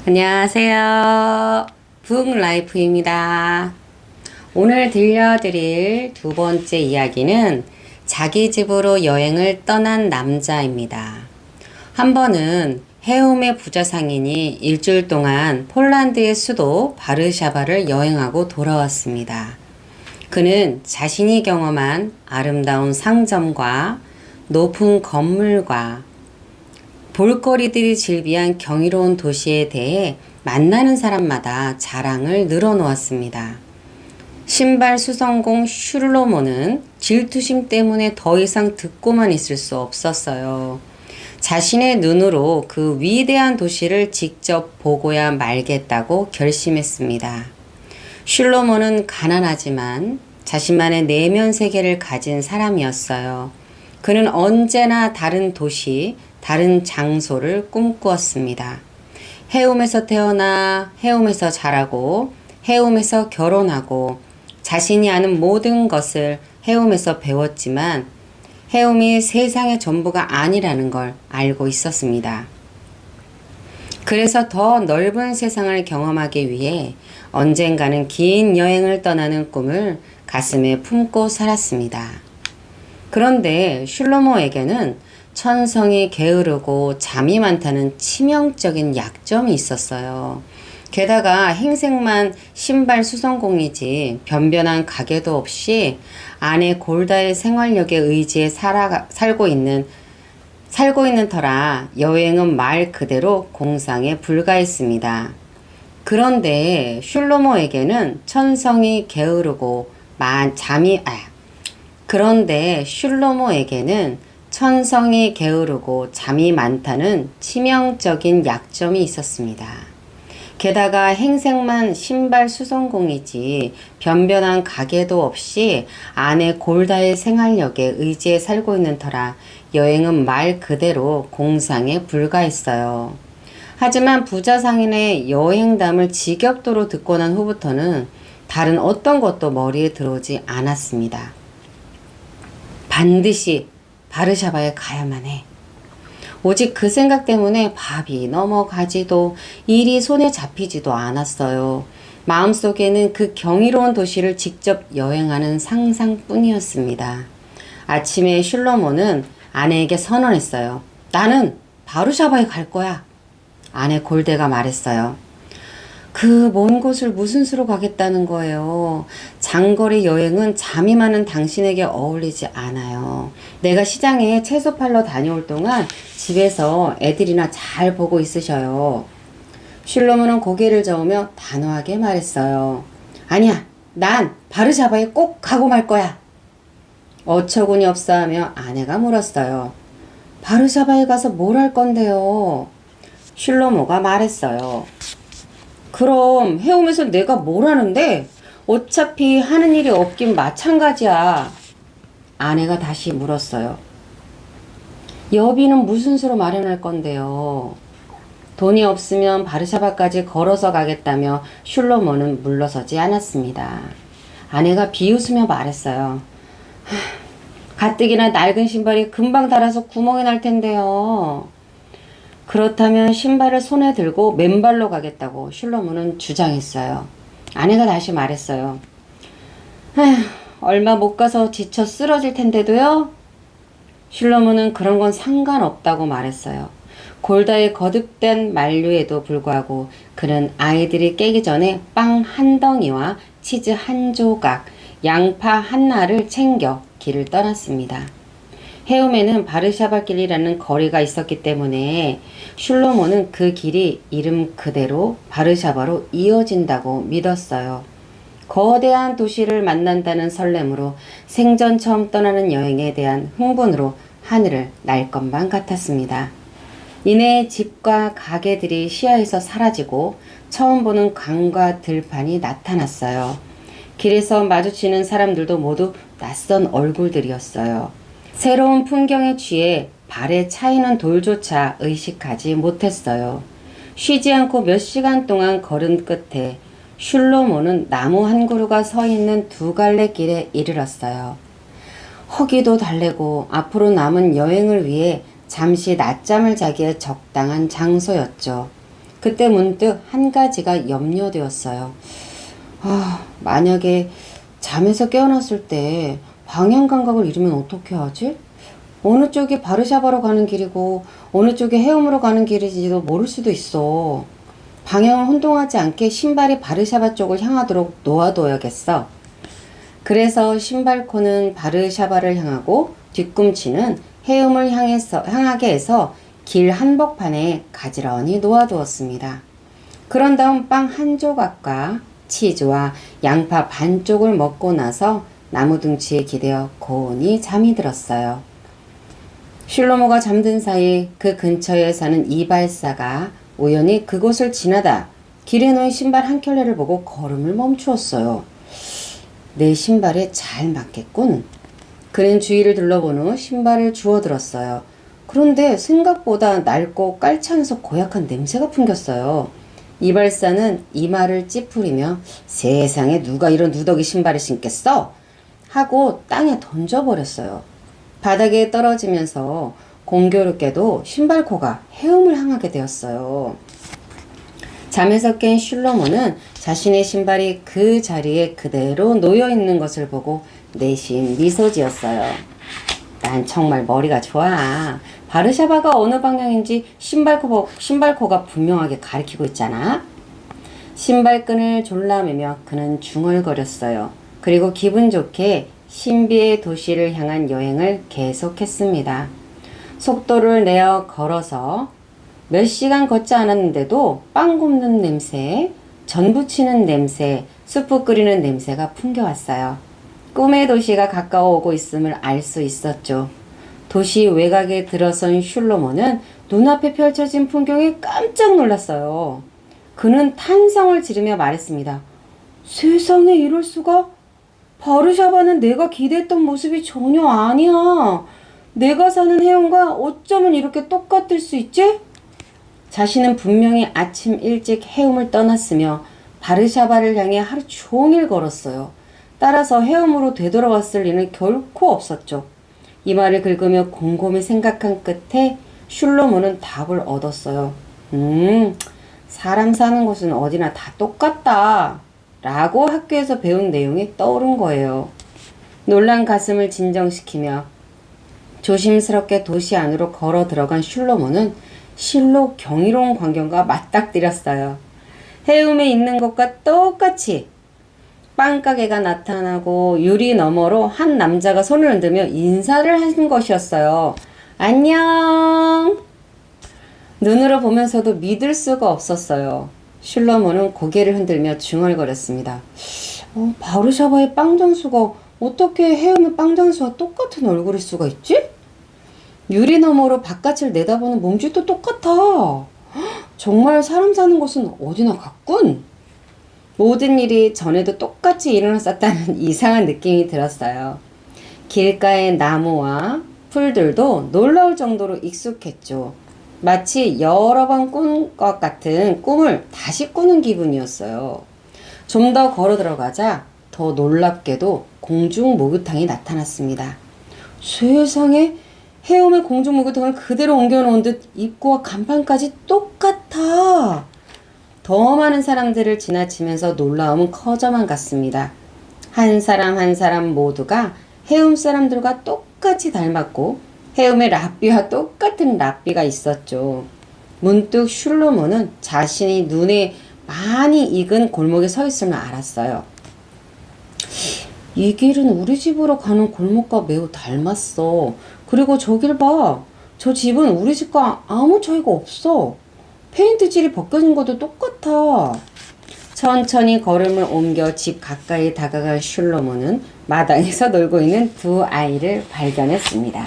안녕하세요. 북라이프입니다. 오늘 들려드릴 두 번째 이야기는 자기 집으로 여행을 떠난 남자입니다. 한 번은 해움의 부자 상인이 일주일 동안 폴란드의 수도 바르샤바를 여행하고 돌아왔습니다. 그는 자신이 경험한 아름다운 상점과 높은 건물과 볼거리들이 즐비한 경이로운 도시에 대해 만나는 사람마다 자랑을 늘어놓았습니다. 신발 수성공 슐로모는 질투심 때문에 더 이상 듣고만 있을 수 없었어요. 자신의 눈으로 그 위대한 도시를 직접 보고야 말겠다고 결심했습니다. 슐로모는 가난하지만 자신만의 내면 세계를 가진 사람이었어요. 그는 언제나 다른 도시, 다른 장소를 꿈꾸었습니다. 해움에서 태어나 해움에서 자라고 해움에서 결혼하고 자신이 아는 모든 것을 해움에서 배웠지만 해움이 세상의 전부가 아니라는 걸 알고 있었습니다. 그래서 더 넓은 세상을 경험하기 위해 언젠가는 긴 여행을 떠나는 꿈을 가슴에 품고 살았습니다. 그런데 슐로모에게는 천성이 게으르고 잠이 많다는 치명적인 약점이 있었어요. 게다가 행색만 신발 수성공이지 변변한 가게도 없이 아내 골다의 생활력에 의지해 살고 있는 터라 여행은 말 그대로 공상에 불과했습니다. 그런데 슐로모에게는 천성이 게으르고 천성이 게으르고 잠이 많다는 치명적인 약점이 있었습니다. 게다가 행색만 신발 수성공이지 변변한 가게도 없이 아내 골다의 생활력에 의지해 살고 있는 터라 여행은 말 그대로 공상에 불과했어요. 하지만 부자 상인의 여행담을 지겹도록 듣고 난 후부터는 다른 어떤 것도 머리에 들어오지 않았습니다. 반드시 바르샤바에 가야만 해. 오직 그 생각 때문에 밥이 넘어가지도 일이 손에 잡히지도 않았어요. 마음속에는 그 경이로운 도시를 직접 여행하는 상상뿐이었습니다. 아침에 슐로모는 아내에게 선언했어요. 나는 바르샤바에 갈 거야. 아내 골대가 말했어요. 그 먼 곳을 무슨 수로 가겠다는 거예요. 장거리 여행은 잠이 많은 당신에게 어울리지 않아요. 내가 시장에 채소 팔러 다녀올 동안 집에서 애들이나 잘 보고 있으셔요. 슐로모는 고개를 저으며 단호하게 말했어요. 아니야, 난 바르샤바에 꼭 가고 말 거야. 어처구니 없어 하며 아내가 물었어요. 바르샤바에 가서 뭘 할 건데요? 슐로모가 말했어요. 그럼 해움에서 내가 뭘 하는데? 어차피 하는 일이 없긴 마찬가지야. 아내가 다시 물었어요. 여비는 무슨 수로 마련할 건데요? 돈이 없으면 바르샤바까지 걸어서 가겠다며 슐로모는 물러서지 않았습니다. 아내가 비웃으며 말했어요. 가뜩이나 낡은 신발이 금방 닳아서 구멍이 날 텐데요. 그렇다면 신발을 손에 들고 맨발로 가겠다고 슐로모는 주장했어요. 아내가 다시 말했어요. 얼마 못 가서 지쳐 쓰러질 텐데도요? 슐로모는 그런 건 상관없다고 말했어요. 골다의 거듭된 만류에도 불구하고 그는 아이들이 깨기 전에 빵 한 덩이와 치즈 한 조각, 양파 하나를 챙겨 길을 떠났습니다. 해움에는 바르샤바 길이라는 거리가 있었기 때문에 슐로모는 그 길이 이름 그대로 바르샤바로 이어진다고 믿었어요. 거대한 도시를 만난다는 설렘으로 생전 처음 떠나는 여행에 대한 흥분으로 하늘을 날 것만 같았습니다. 이내 집과 가게들이 시야에서 사라지고 처음 보는 강과 들판이 나타났어요. 길에서 마주치는 사람들도 모두 낯선 얼굴들이었어요. 새로운 풍경에 취해 발에 차이는 돌조차 의식하지 못했어요. 쉬지 않고 몇 시간 동안 걸은 끝에 슐로모는 나무 한 그루가 서 있는 두 갈래 길에 이르렀어요. 허기도 달래고 앞으로 남은 여행을 위해 잠시 낮잠을 자기에 적당한 장소였죠. 그때 문득 한 가지가 염려되었어요. 만약에 잠에서 깨어났을 때 방향 감각을 잃으면 어떻게 하지? 어느 쪽이 바르샤바로 가는 길이고 어느 쪽이 헤엄으로 가는 길인지도 모를 수도 있어. 방향을 혼동하지 않게 신발이 바르샤바 쪽을 향하도록 놓아둬야겠어. 그래서 신발코는 바르샤바를 향하고 뒤꿈치는 헤엄을 향하게 해서 길 한복판에 가지런히 놓아두었습니다. 그런 다음 빵 한 조각과 치즈와 양파 반쪽을 먹고 나서 나무둥치에 기대어 고온히 잠이 들었어요. 슐로모가 잠든 사이 그 근처에 사는 이발사가 우연히 그곳을 지나다 길에 놓인 신발 한 켤레를 보고 걸음을 멈추었어요. 내 신발에 잘 맞겠군. 그는 주위를 둘러본 후 신발을 주워들었어요. 그런데 생각보다 낡고 깔창에서 고약한 냄새가 풍겼어요. 이발사는 이마를 찌푸리며 세상에 누가 이런 누더기 신발을 신겠어? 하고 땅에 던져버렸어요. 바닥에 떨어지면서 공교롭게도 신발코가 헤엄을 향하게 되었어요. 잠에서 깬 슐로모는 자신의 신발이 그 자리에 그대로 놓여있는 것을 보고 내심 미소 지었어요. 난 정말 머리가 좋아. 바르샤바가 어느 방향인지 신발코가 분명하게 가리키고 있잖아. 신발끈을 졸라매며 그는 중얼거렸어요. 그리고 기분 좋게 신비의 도시를 향한 여행을 계속했습니다. 속도를 내어 걸어서 몇 시간 걷지 않았는데도 빵 굽는 냄새, 전 부치는 냄새, 수프 끓이는 냄새가 풍겨왔어요. 꿈의 도시가 가까워 오고 있음을 알 수 있었죠. 도시 외곽에 들어선 슐로모는 눈앞에 펼쳐진 풍경에 깜짝 놀랐어요. 그는 탄성을 지르며 말했습니다. 세상에 이럴 수가? 바르샤바는 내가 기대했던 모습이 전혀 아니야. 내가 사는 해운과 어쩌면 이렇게 똑같을 수 있지? 자신은 분명히 아침 일찍 해움을 떠났으며 바르샤바를 향해 하루 종일 걸었어요. 따라서 해움으로 되돌아왔을 리는 결코 없었죠. 이 말을 긁으며 곰곰이 생각한 끝에 슐로모는 답을 얻었어요. 사람 사는 곳은 어디나 다 똑같다. 라고 학교에서 배운 내용이 떠오른 거예요. 놀란 가슴을 진정시키며 조심스럽게 도시 안으로 걸어 들어간 슐로모는 실로 경이로운 광경과 맞닥뜨렸어요. 해움에 있는 것과 똑같이 빵가게가 나타나고 유리 너머로 한 남자가 손을 흔들며 인사를 하는 것이었어요. 안녕! 눈으로 보면서도 믿을 수가 없었어요. 슐로모는 고개를 흔들며 중얼거렸습니다. 바르샤바의 빵장수가 어떻게 해움의 빵장수와 똑같은 얼굴일 수가 있지? 유리 너머로 바깥을 내다보는 몸짓도 똑같아. 정말 사람 사는 곳은 어디나 같군. 모든 일이 전에도 똑같이 일어났었다는 이상한 느낌이 들었어요. 길가의 나무와 풀들도 놀라울 정도로 익숙했죠. 마치 여러 번 꾼 것 같은 꿈을 다시 꾸는 기분이었어요. 좀 더 걸어 들어가자 더 놀랍게도 공중 목욕탕이 나타났습니다. 세상에 해움의 공중 목욕탕을 그대로 옮겨놓은 듯 입구와 간판까지 똑같아. 더 많은 사람들을 지나치면서 놀라움은 커져만 갔습니다. 한 사람 한 사람 모두가 해움 사람들과 똑같이 닮았고 해움의 랍비와 똑같은 랍비가 있었죠. 문득 슐로모는 자신이 눈에 많이 익은 골목에 서 있음을 알았어요. 이 길은 우리 집으로 가는 골목과 매우 닮았어. 그리고 저길 봐. 저 집은 우리 집과 아무 차이가 없어. 페인트질이 벗겨진 것도 똑같아. 천천히 걸음을 옮겨 집 가까이 다가간 슐로모는 마당에서 놀고 있는 두 아이를 발견했습니다.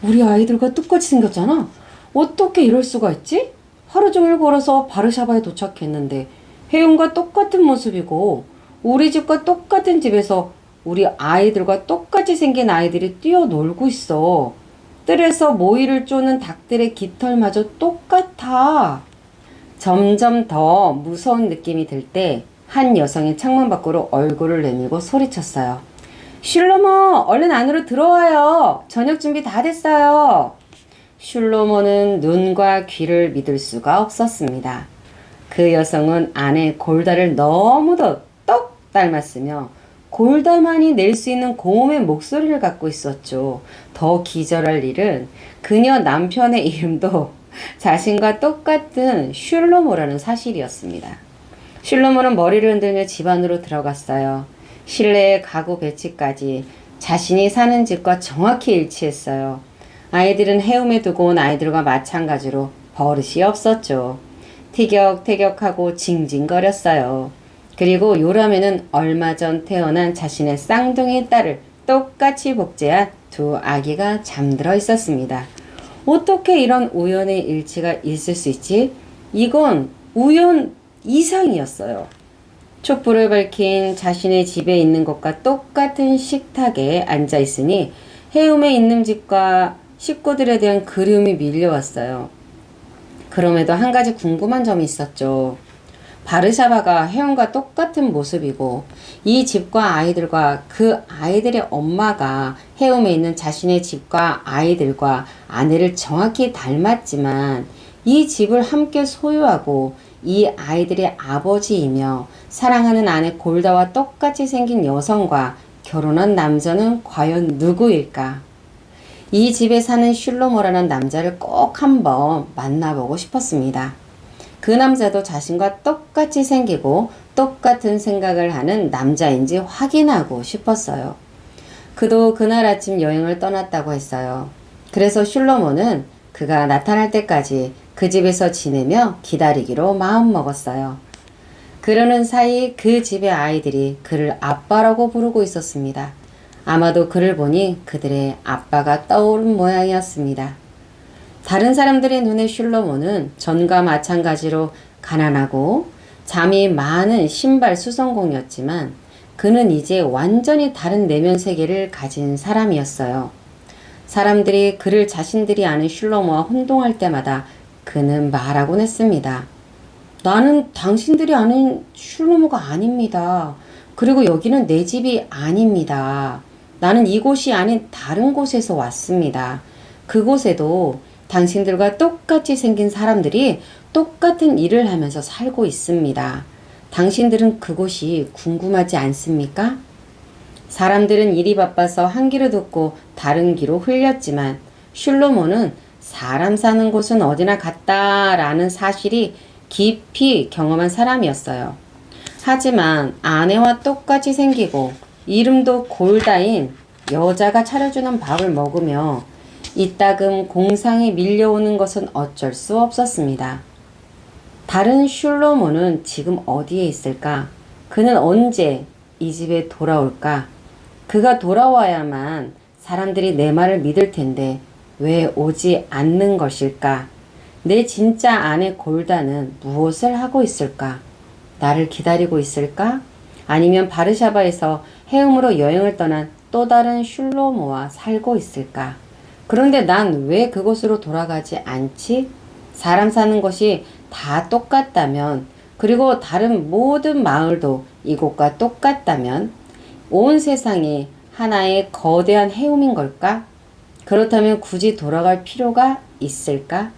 우리 아이들과 똑같이 생겼잖아. 어떻게 이럴 수가 있지? 하루 종일 걸어서 바르샤바에 도착했는데 해움과 똑같은 모습이고 우리 집과 똑같은 집에서 우리 아이들과 똑같이 생긴 아이들이 뛰어놀고 있어. 뜰에서 모이를 쪼는 닭들의 깃털마저 똑같아. 점점 더 무서운 느낌이 들 때 한 여성이 창문 밖으로 얼굴을 내밀고 소리쳤어요. 슐로모, 얼른 안으로 들어와요. 저녁 준비 다 됐어요. 슐로모는 눈과 귀를 믿을 수가 없었습니다. 그 여성은 아내 골다를 너무도 똑 닮았으며 골다만이 낼 수 있는 고음의 목소리를 갖고 있었죠. 더 기절할 일은 그녀 남편의 이름도 자신과 똑같은 슐로모라는 사실이었습니다. 슐로모는 머리를 흔들며 집 안으로 들어갔어요. 실내의 가구 배치까지 자신이 사는 집과 정확히 일치했어요. 아이들은 해움에 두고 온 아이들과 마찬가지로 버릇이 없었죠. 티격태격하고 징징거렸어요. 그리고 요람에는 얼마 전 태어난 자신의 쌍둥이 딸을 똑같이 복제한 두 아기가 잠들어 있었습니다. 어떻게 이런 우연의 일치가 있을 수 있지? 이건 우연 이상이었어요. 촛불을 밝힌 자신의 집에 있는 것과 똑같은 식탁에 앉아 있으니 해움에 있는 집과 식구들에 대한 그리움이 밀려왔어요. 그럼에도 한 가지 궁금한 점이 있었죠. 바르샤바가 해움과 똑같은 모습이고 이 집과 아이들과 그 아이들의 엄마가 해움에 있는 자신의 집과 아이들과 아내를 정확히 닮았지만 이 집을 함께 소유하고 이 아이들의 아버지이며 사랑하는 아내 골다와 똑같이 생긴 여성과 결혼한 남자는 과연 누구일까? 이 집에 사는 슐로모라는 남자를 꼭 한번 만나보고 싶었습니다. 그 남자도 자신과 똑같이 생기고 똑같은 생각을 하는 남자인지 확인하고 싶었어요. 그도 그날 아침 여행을 떠났다고 했어요. 그래서 슐로모는 그가 나타날 때까지 그 집에서 지내며 기다리기로 마음먹었어요. 그러는 사이 그 집의 아이들이 그를 아빠라고 부르고 있었습니다. 아마도 그를 보니 그들의 아빠가 떠오른 모양이었습니다. 다른 사람들의 눈에 슐로모는 전과 마찬가지로 가난하고 잠이 많은 신발 수성공이었지만 그는 이제 완전히 다른 내면 세계를 가진 사람이었어요. 사람들이 그를 자신들이 아는 슐로모와 혼동할 때마다 그는 말하곤 했습니다. 나는 당신들이 아는 슐로모가 아닙니다. 그리고 여기는 내 집이 아닙니다. 나는 이곳이 아닌 다른 곳에서 왔습니다. 그곳에도 당신들과 똑같이 생긴 사람들이 똑같은 일을 하면서 살고 있습니다. 당신들은 그곳이 궁금하지 않습니까? 사람들은 일이 바빠서 한 귀로 듣고 다른 귀로 흘렸지만 슐로모는 사람 사는 곳은 어디나 같다라는 사실이 깊이 경험한 사람이었어요. 하지만 아내와 똑같이 생기고 이름도 골다인 여자가 차려주는 밥을 먹으며 이따금 공상이 밀려오는 것은 어쩔 수 없었습니다. 다른 슐로모는 지금 어디에 있을까? 그는 언제 이 집에 돌아올까? 그가 돌아와야만 사람들이 내 말을 믿을 텐데 왜 오지 않는 것일까? 내 진짜 아내 골다는 무엇을 하고 있을까? 나를 기다리고 있을까? 아니면 바르샤바에서 해움으로 여행을 떠난 또 다른 슐로모와 살고 있을까? 그런데 난 왜 그곳으로 돌아가지 않지? 사람 사는 것이 다 똑같다면, 그리고 다른 모든 마을도 이곳과 똑같다면, 온 세상이 하나의 거대한 해움인 걸까? 그렇다면 굳이 돌아갈 필요가 있을까?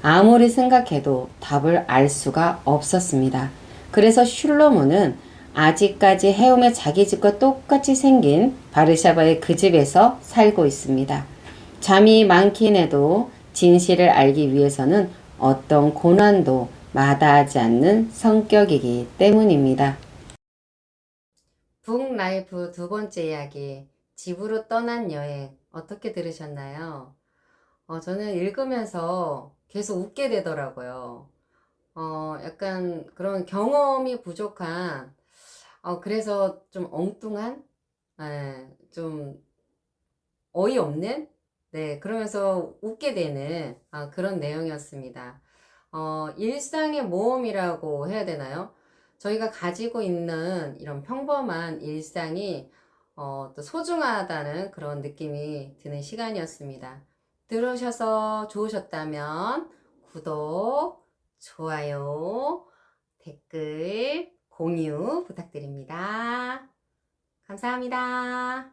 아무리 생각해도 답을 알 수가 없었습니다. 그래서 슐로모는 아직까지 해움의 자기 집과 똑같이 생긴 바르샤바의 그 집에서 살고 있습니다. 잠이 많긴 해도 진실을 알기 위해서는 어떤 고난도 마다하지 않는 성격이기 때문입니다. 북라이프 두 번째 이야기, 집으로 떠난 여행, 어떻게 들으셨나요? 저는 읽으면서 계속 웃게 되더라고요. 약간 그런 경험이 부족한, 그래서 좀 엉뚱한, 좀 어이없는, 네, 그러면서 웃게 되는 그런 내용이었습니다. 일상의 모험이라고 해야 되나요? 저희가 가지고 있는 이런 평범한 일상이 또 소중하다는 그런 느낌이 드는 시간이었습니다. 들으셔서 좋으셨다면 구독, 좋아요, 댓글, 공유 부탁드립니다. 감사합니다.